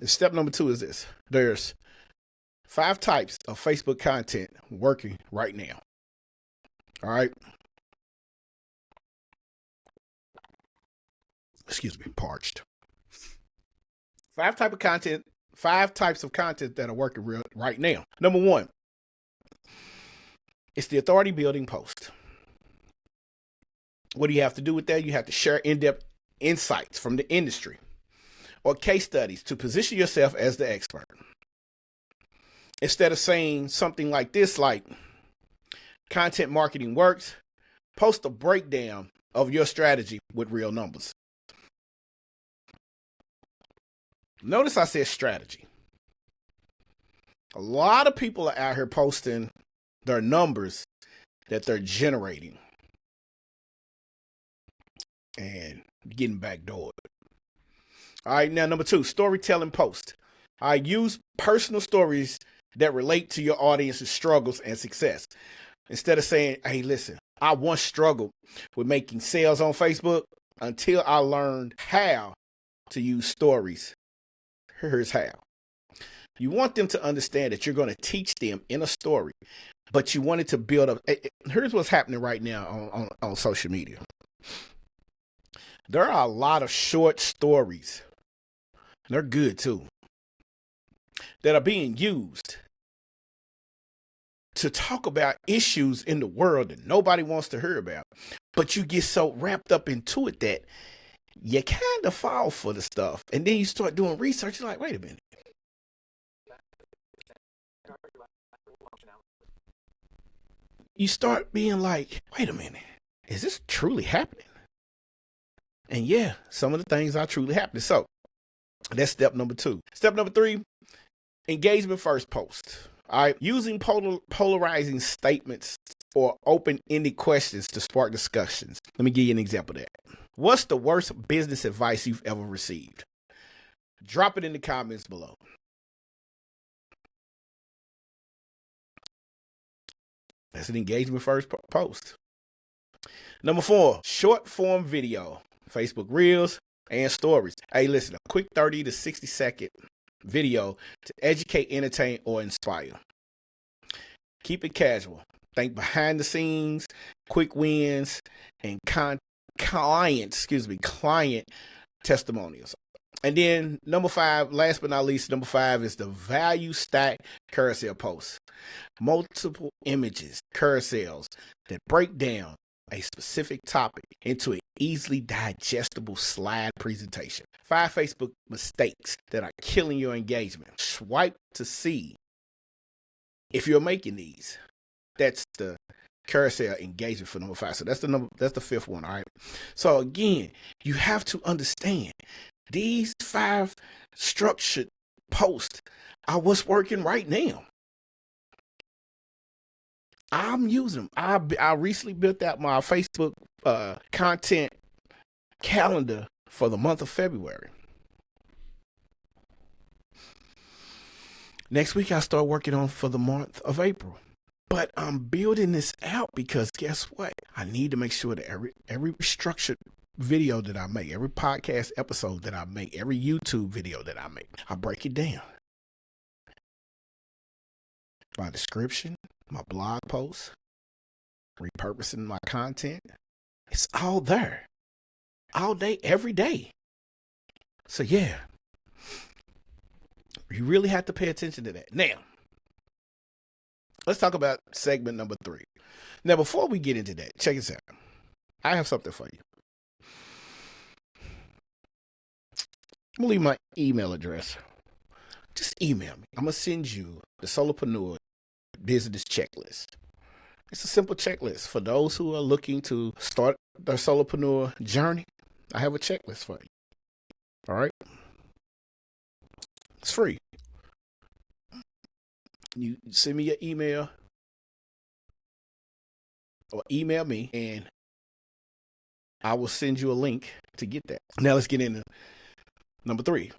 And step number 2 is this. There's 5 types of Facebook content working right now. All right. Excuse me, parched. 5 types of content that are working right now. Number 1, it's the authority building post. What do you have to do with that? You have to share in-depth insights from the industry or case studies to position yourself as the expert. Instead of saying something like this, like content marketing works, post a breakdown of your strategy with real numbers. Notice I said strategy. A lot of people are out here posting their numbers that they're generating and getting backdoored. All right, now number 2, storytelling post. I use personal stories that relate to your audience's struggles and success. Instead of saying, hey, listen, I once struggled with making sales on Facebook until I learned how to use stories. Here's how. You want them to understand that you're going to teach them in a story, but you wanted to build up. Here's what's happening right now on social media. There are a lot of short stories. They're good too. That are being used to talk about issues in the world that nobody wants to hear about. But you get so wrapped up into it that you kind of fall for the stuff. And then you start doing research. You're like, wait a minute. You start being like, wait a minute. Is this truly happening? And yeah, some of the things are truly happening. So that's step number 2. Step number 3, engagement first post. All right, using polarizing statements or open-ended questions to spark discussions. Let me give you an example of that. What's the worst business advice you've ever received? Drop it in the comments below. That's an engagement first post. Number 4, short form video, Facebook Reels and stories. Hey, listen, a quick 30 to 60 second video to educate, entertain, or inspire. Keep it casual. Think behind the scenes, quick wins, and client testimonials. And then number 5, last but not least, number 5 is the value stack carousel post. Multiple images, carousels that break down a specific topic into an easily digestible slide presentation. 5 Facebook mistakes that are killing your engagement. Swipe to see if you're making these. That's the carousel engagement for number 5. So that's the 5th one. All right. So again, you have to understand these 5 structured posts are what's working right now. I'm using them. I recently built out my Facebook content calendar for the month of February. Next week, I start working on for the month of April. But I'm building this out because guess what? I need to make sure that every structured video that I make, every podcast episode that I make, every YouTube video that I make, I break it down. My description, my blog posts, repurposing my content. It's all there. All day, every day. So yeah, you really have to pay attention to that. Now, let's talk about segment number 3. Now, before we get into that, check this out. I have something for you. I'm going to leave my email address. Just email me. I'm going to send you the Solopreneur business checklist. It's a simple checklist for those who are looking to start their solopreneur journey. I have a checklist for you. All right. It's free. You send me your email or email me and I will send you a link to get that. Now let's get into number 3.